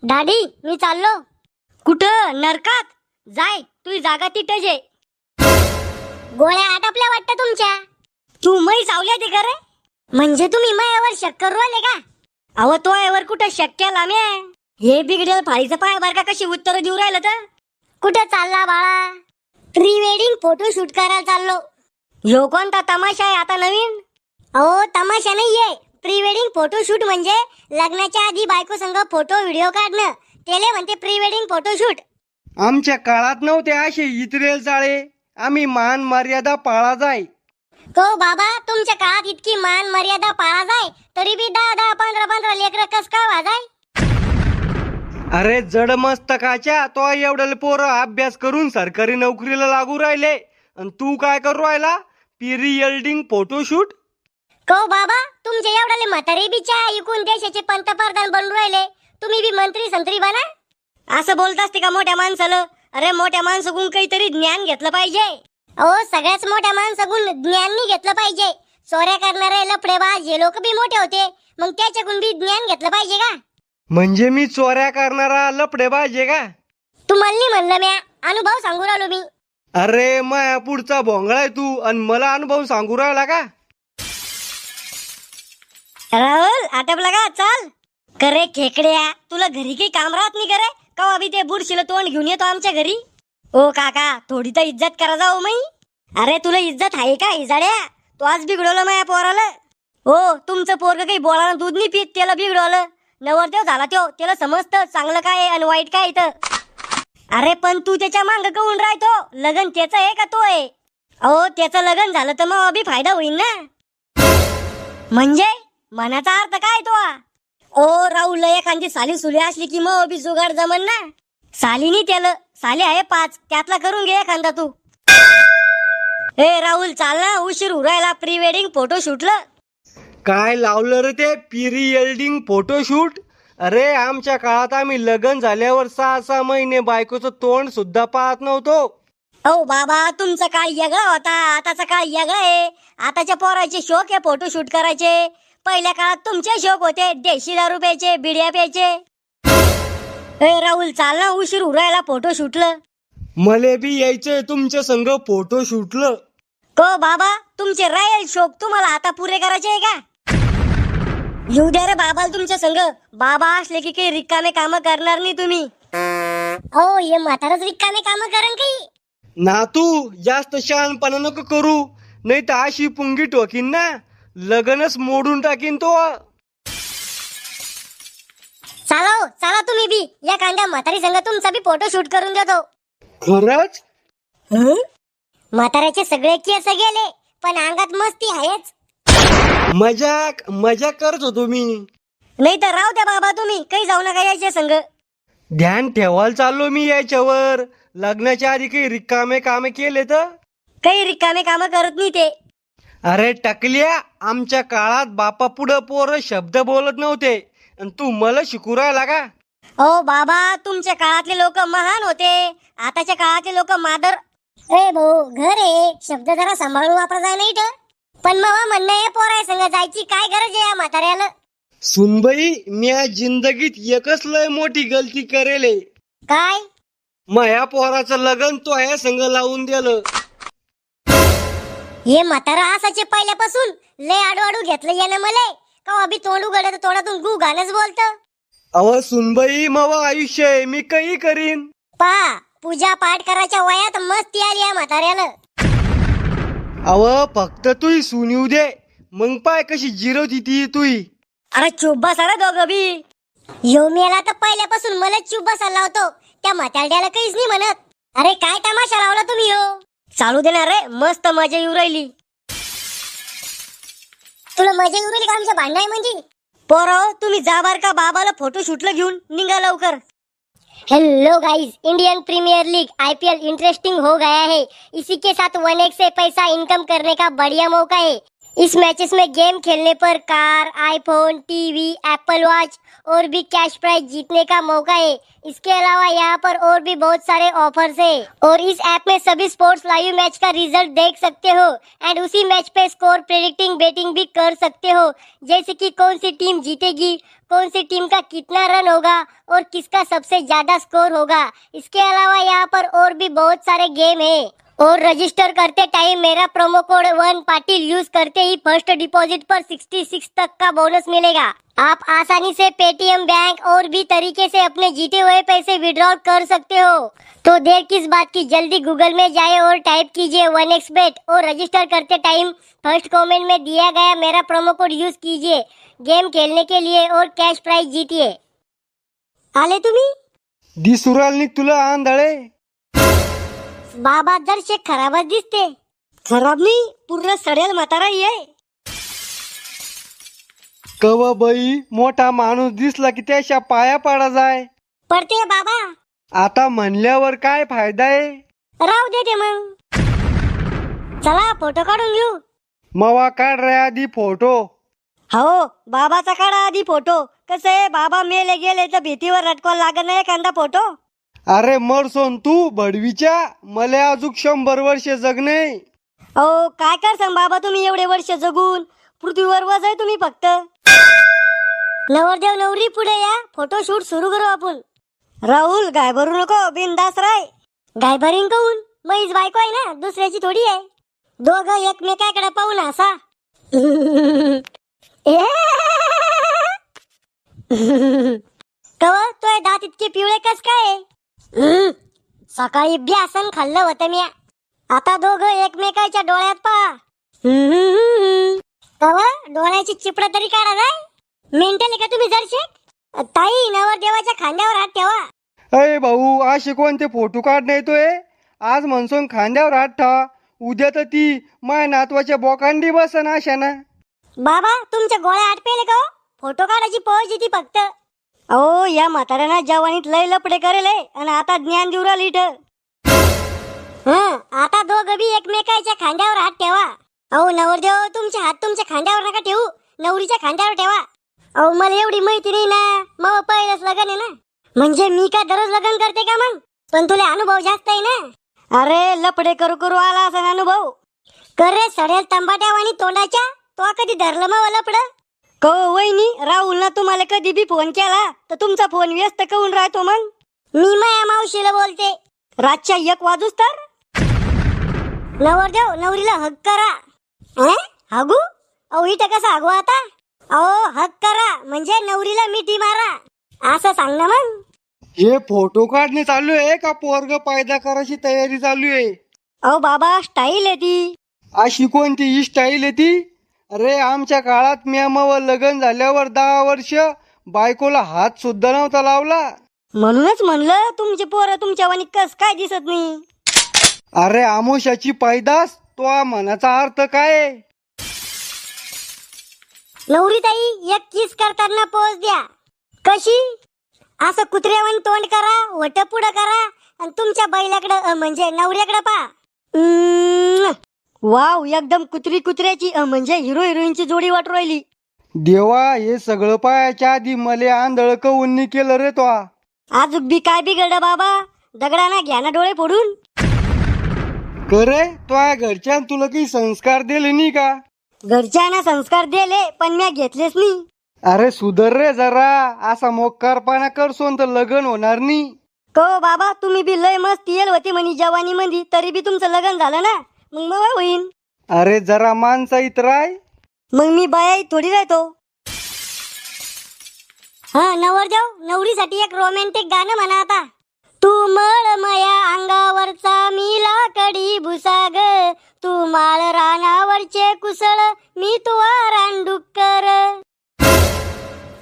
Daddy मी चाललो. कुठं? नरकात? जाय, तुझी जागा तिथंच आहे. गोळ्या आटपल्या वाटतं तुमच्या. तू मै सावल्या ते करे म्हणजे तुम्ही मायावर शक करू राहिले का? अहो तो यावर कुठं शक केला मी? हे बिघडेल फाळीचं पाय बार का कशी उत्तर देऊ राहिलं तर. कुठं चालला बाळा? प्री वेडिंग फोटो शूट करायला चाललो. ह्यो कोणता तमाशा आहे आता नवीन? अहो तमाशा नाहीये, प्री वेडिंग फोटो शूट म्हणजे लग्नाच्या आधी बायको संग फोटो व्हिडिओ काढणं, त्याले म्हणते प्री वेडिंग फोटो शूट. आमच्या काळात नव्हते असे इतरेल चाळे. आम्ही मान मर्यादा पाळा जाय. को बाबा तुमच्या काळात इतकी मान मर्यादा पाळा जाय तरी बी 10 15 लेकर कस काय वाजाय? अरे जड मस्तकाच्या तो एवढे पोरं अभ्यास करून सरकारी नोकरीला लागू राहिले आणि तू काय करू राहिला? Pre wedding photo shoot. को बाबा तुमच्या एवढाले म्हातारे बिचा ऐकून देशाचे पंतप्रधान बनून राहिले, तुम्ही बी मंत्री संत्री बना. असं बोलत असते का मोठ्या माणसाला? अरे मोठ्या माणसाकडून काहीतरी ज्ञान घेतलं पाहिजे. अहो सगळ्याच मोठ्या माणसाकडून ज्ञान नाही घेतलं पाहिजे. चोऱ्या करणारे लफडेबाज हे लोक बी मोठे होते, मग त्याच्याकडून बी ज्ञान घेतलं पाहिजे का? म्हणजे मी चोऱ्या करणारा लफडेबाज आहे का? तुम्हाला नाही म्हणलं म्या, अनुभव सांगू राहिलो मी. अरे माया पुढचा भोंगळा आहे तू आणि मला अनुभव सांगू राहिला का? राहुल आटपला का? चाल. करे खेकड्या, तुला घरी काही काम राहत नाही करे? कवा बी ते बुरशीला तोंड घेऊन येतो आमच्या घरी. ओ काका थोडी तर इज्जत करा जाऊ मी. अरे तुला इज्जत आहे का इजाड्या? तू आज बिघडवलं माझ्या पोराला. हो तुमचं पोरग काही बोलानं दूध नाही पीत, त्याला बिघडवलं. नवरदेव झाला त्यो, त्याला समजतं चांगलं काय आणि वाईट काय इथं. अरे पण तू त्याच्या मांग करून राहतो. लग्न त्याचं आहे का तो आहे? अहो त्याचं लग्न झालं तर मग अभि फायदा होईल ना. म्हणजे मनाचा अर्थ काय तो? ओ राहुल एखादी साली सुली असली की मग अभि जुगाड जमन ना. सालीनी त्याला साली आहे 5, त्यातला करून घे एखादा तू. ए राहुल चाल ना, उशीर उरायला प्री वेडिंग फोटो शूटला. काय लावलं रे ते प्री वेडिंग फोटो शूट? अरे आमच्या काळात आम्ही लग्न झाल्यावर 6 महिने बायकोचं तोंड सुद्धा पाहत नव्हतो. ओ बाबा तुमचा काळ वेगळा होता, आताचा काळ वेगळा आहे. आताच्या पोराचे शौक आहे फोटो शूट करायचे. पहिल्या काळात तुमचे शौक होते देशी दारू प्यायचे, बिड्या प्यायचे. ए राहुल चाल ना, उशीर उरायला फोटो शूटला. मले बी यायचंय तुमच्या संग फोटो शूटलं. को बाबा तुमचे राहील शौक तुम्हाला आता पुरे करायचे आहे का? येऊ द्या रे बाबाला तुमच्या संग. बाबा असले की काही रिकामे काम करणार नाही तुम्ही. हो हे म्हातारच रिकामे काम करण काही. ना तू जास्त शहाणपणा नको करू, नाही तर अशी पुंगी टोकीन ना, लग्नच मोडून टाकीन तो. चला तुम्ही बी या कांद्या म्हातारी संग तुमचा बी फोटो शूट करून देतो. खरंच? म्हाताऱ्याचे सगळे केस गेले पण अंगात मस्ती आहेच. मजाक करत होतो मी. नाही तर राहू द्या बाबा, तुम्ही काही जाऊ नका यायच्या संग. ध्यान ठेवायला चाललो मी याच्यावर. लग्नाच्या आधी काही रिकामे कामे केले तर? काही रिकामे काम करत नाही ते. अरे टकल्या, आमच्या काळात बापा पुढं पोरं शब्द बोलत नव्हते आणि तू मला शिकू राहिला का? ओ बाबा तुमच्या काळातले लोक महान होते, आताच्या काळातले लोक मादर. ए भाऊ घर आहे, शब्द जरा सांभाळून वापरा जाय नाही तर. पण मग म्हणणं आहे पोराय संग जायची काय गरज आहे या म्हाताऱ्याला? सुनबाई मी आज जिंदगीत एकच लय मोठी गलती करेले. काय? माया पोराचं लग्न तो या संग लावून दिलं. हे म्हातारा असाचे पहिल्यापासून लय आडू घेतलं यानं मले. का अभि तोंड उघडत तोंडातून गु गाणंच बोलत. अव सुनबाई मग आयुष्य आहे, मी काही करीन. पा पूजा पाठ करायच्या वयात मस्ती आली या म्हाताऱ्याला. अव फक्त तू सुनीव दे, मग पाय कशी जिरवती ती तुई. अरे चुप बसा रे दोघं बी. यो मेला तर पहिल्यापासून मला चुप बसायला लावतो, त्या म्हातारड्याला काहीच नाही म्हणत. अरे काय तमाशा लावला तुम्ही हो? चालू देणार रे, मस्त मजा येऊ राहिली. तुला मजा येऊ राहिली का आमच्या भांडाय म्हणजे? पोरो तुम्ही जा बार का बाबाला फोटो शूटला घेऊन निघा लवकर. Hello guys, Indian Premier League IPL interesting हो गया है. इसी के साथ 1x से पैसा इनकम करने का बढ़िया मौका है. इस मैचेस में गेम खेलने पर car, iPhone, TV, Apple watch और भी कैश प्राइज जीतने का मौका है। इसके अलावा यहाँ पर और भी बहुत सारे ऑफर्स है और इस ऐप में सभी स्पोर्ट्स लाइव मैच का रिजल्ट देख सकते हो एंड उसी मैच पे स्कोर प्रेडिक्टिंग बेटिंग भी कर सकते हो, जैसे कि कौन सी टीम जीतेगी, कौन सी टीम का कितना रन होगा और किसका सबसे ज्यादा स्कोर होगा। इसके अलावा यहाँ पर और भी बहुत सारे गेम है और रजिस्टर करते टाइम मेरा प्रोमो कोड 1 पाटिल यूज करते ही फर्स्ट डिपॉजिट पर 66 तक का बोनस मिलेगा। आप आसानी से पेटीएम, बैंक और भी तरीके से अपने जीते हुए पैसे विड्रॉ कर सकते हो। तो देर किस बात की, जल्दी गूगल में जाए और टाइप कीजिए 1xbet और रजिस्टर करते टाइम फर्स्ट कमेंट में दिया गया मेरा प्रोमो कोड यूज कीजिए गेम खेलने के लिए और कैश प्राइज जीतिए। आले तुम्ही दिसुराल निघ तुला आंधळे. बाबा दर्शक खराबच दिसते. खराब नाही, पूर्ण सडेल म्हातारा आहे. कव बाई मोठा माणूस दिसला की त्याच्या पाया पडा जाय. पडते बाबा. आता म्हणल्यावर काय फायदा आहे. राहू दे ते मग. चला फोटो काढून घेऊ. मवा काढ रे आधी फोटो. हो बाबाचा काढा आधी फोटो. कसं आहे, बाबा मेले गेले तर भीतीवर रटकॉल लागत नाही एखादा फोटो. अरे मरसोन तू भडवीच्या, मले अजून 100 वर्ष जगणे. अहो काय करसान बाबा तुम्ही एवढे वर्ष जगून. पृथ्वीवर वज आहे तुम्ही फक्त. नवरदेव नवरी पुढे या, फोटो शूट सुरू करू आपण. राहुल गाय भरू नको, बिनदास राय. गाय भरीन काऊन, मैच बायको आहे ना, दुसऱ्याची थोडी आहे. दोघं एकमेकाकडे पाहून असा. कवा तोय दात इतके पिवळे कस काय. सकाळी ब्यासन खाल्लं होतं मी. आता दोघं एकमेकाच्या डोळ्यात पहा. कवा डोळ्याची चिपड तरी काढा जाय. मेंटल का तुम्ही जरशे. ताई नवर देवाच्या खांद्यावर हात ठेवा. अरे भाऊ असे कोणते फोटो काढणे येतोय. आज म्हणसून खांद्यावर हात ठेवा, उद्या तर ती माय नातवाच्या बोकांडी बसन अशा ना. बाबा तुमच्या गोळ्या आटपेले का. फोटो काढायची पळच येते फक्त. अहो या म्हाताऱ्यानं जवानीत लय लपडे करेल आणि आता ज्ञान देऊ राहिली इथं. आता दोघं बी एकमेकाच्या खांद्यावर हात ठेवा. अहो नवरदेव तुमचे हात तुमच्या खांद्यावर नका ठेवू, नवरीच्या खांद्यावर ठेवा. अहो मला एवढी माहिती नाही ना, मग पहिलंच लग्न आहे ना. म्हणजे मी काय दररोज लग्न करते का मग. पण तुला अनुभव जास्त आहे ना. अरे लपडे करू करू आला असा अनुभव. करे सडेल तंबाट्यावानी तोंडाच्या, तो कधी धरलं मग लपड. को वहिनी, राहुल ना तुम्हाला कधी बी फोन केला तर तुमचा फोन व्यस्त काऊन राहतो मग. मी माया मावशीला बोलते. रातच्या 1 वाजूस तर. नवरदेव नवरीला हक करा. हगू. अहो इथं कसं हगू आता. अहो हक करा म्हणजे नवरीला मिठी मारा असं सांग ना मग. हे फोटो काढणे चालू आहे का पोरग पैदा करायची तयारी चालू आहे. अहो बाबा स्टाईल आहे ती. अशी कोणती स्टाईल आहे ती. अरे आमच्या काळात म्यामावर लग्न झाल्यावर 10 वर्ष बायकोला हात सुद्धा नव्हता लावला. म्हणूनच म्हणलं तुमचे पोरं तुमच्या वाणी कस काय दिसत नाही. अरे आमोशाची पैदास, तो मनाचा अर्थ काय. नवरी ताई एक किस करताना पोच द्या. कशी. असं कुत्र्यावानी तोंड करा, वट पुढं करा आणि तुमच्या बैलाकडे म्हणजे नवऱ्याकडे पा. वाव एकदम कुत्री कुत्र्याची म्हणजे हिरो हिरोईनची जोडी वाटू राहिली. देवा हे सगळं पायाच्या आधी मले आंधळ कवून केलं रे तो. आजूक बी काय बिघडलं बाबा. दगडाना घ्या ना डोळे फोडून. करे तो घरच्या तुला काही संस्कार दिले नाही का. घरच्यांना संस्कार दिले पण मी घेतलेच नाही. अरे सुधर रे जरा. असा मोकारपणा करसोन तर लग्न होणार नाही. को बाबा तुम्ही बी लय मस्त येल होते म्हणे जवानी मध्ये, तरी बी तुमचं लग्न झालं ना. मग मग होईन. अरे जरा माणसा इतराय. मग मी बाया थोडी राहतो. हा नवरदेव नवरीसाठी एक रोमॅन्टिक गाणं म्हणा आता. तू मळ मया अंगावरचा मी लाकडी भुसा ग, तू माळ रानावरचे कुसळ मी तुवा रानडुक्कर.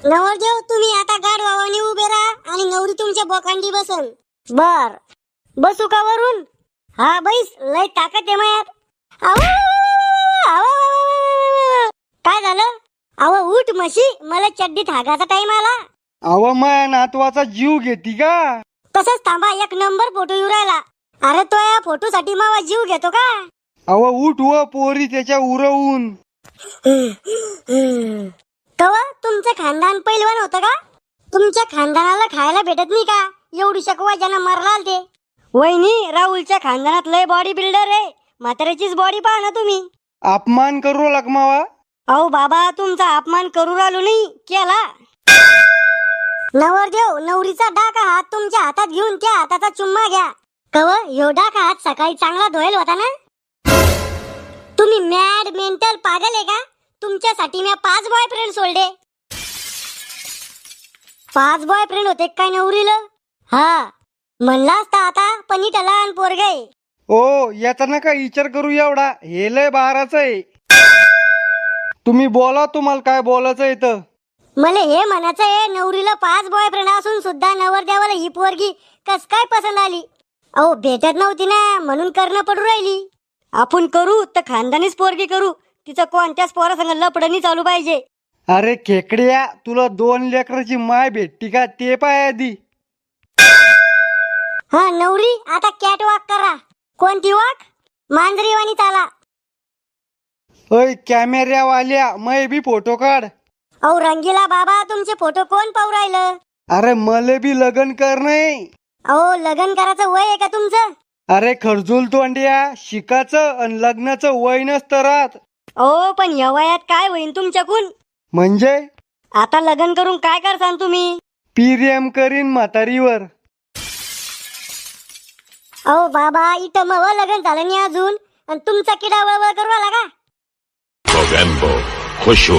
नवरदेव तुम्ही आता गाढवावानी उभे राहा आणि नवरी तुमच्या बोकांडी बसन. बर बसू का वरून. हा बैस लय ताकद आहे मायात. काय झालं. अहो उठ म्हशी, मला चड्डीत हागाचा टाइम आला. अव माया नातवाचा जीव घेती का. तसंच थांबा, एक नंबर फोटो येऊ राहिला. अरे तो या फोटो साठी मावा जीव घेतो का. अव उठ व पोरी त्याच्या उरवून. कवा तुमचं खानदान पैलवान होतं का? तुमच्या खानदानाला खायला भेटत नाही का? एवढी शकवा ज्यांना मारलाल ते. वहिनी, राहुलच्या खानदानात लय बॉडी बिल्डर आहे. म्हाताऱ्याचीच बॉडी पहा ना तुम्ही. अपमान करू लकमावा. अहो बाबा, तुमचा अपमान करू राहिलो नाही केला. नवरदेव, नवरीचा डाका हात तुमच्या हातात घेऊन त्या हाताचा चुम्मा घ्या. कव ह्यो डाका हात सकाळी चांगला धुवायला होता ना? तुम्ही मॅड मेंटल पागल आहे का? तुमच्यासाठी मी 5 बॉयफ्रेंड सोडले. 5 बॉयफ्रेंड होते काय नवरीला? हा म्हणला असता आता, पण इथं लहान पोरग आहे. ओ, याचा नका विचार करू एवढा. हे लय बाराच आहे. तुम्ही बोला, तुम्हाला काय बोलायचं इथं. मला हे म्हणायचं आहे, नवरीला 5 बॉयफ्रेंड असून सुद्धा नवरदेवाला ही पोरगी कस काय पसंत आली? अहो भेटत नव्हती ना, म्हणून करणं पडू राहिली. आपण करू तर खानदानीच पोरगी करू. तिचं कोणत्याच पोरासंग लपडणी चालू पाहिजे. अरे खेकड्या, तुला 2 लेकराची माय भेटती का ते पाय आधी. हा नवरी, आता कॅट वॉक करा. कोणती वॉक? मांजरीवाणी चाला. ओय कॅमेऱ्यावाल्या, मै बी फोटो काढ. अहो रंगीला बाबा, तुमचे फोटो कोण पाहू राहिलं? अरे मले बी लगन कर नाही. अहो लग्न करायचं वय आहे का तुमचं? अरे खरजूल तोंड्या, शिकाचं आणि लग्नाचं वय नसतं राहत. अहो पण या वयात काय होईल तुमच्याकून? म्हणजे आता लग्न करून काय करसान तुम्ही? प्रेम करीन म्हातारीवर. अहो बाबा, इथं मग लग्न झालं नाही अजून, आणि तुमचा किडा वळवळ करू आला का? Mogambo, खुश हो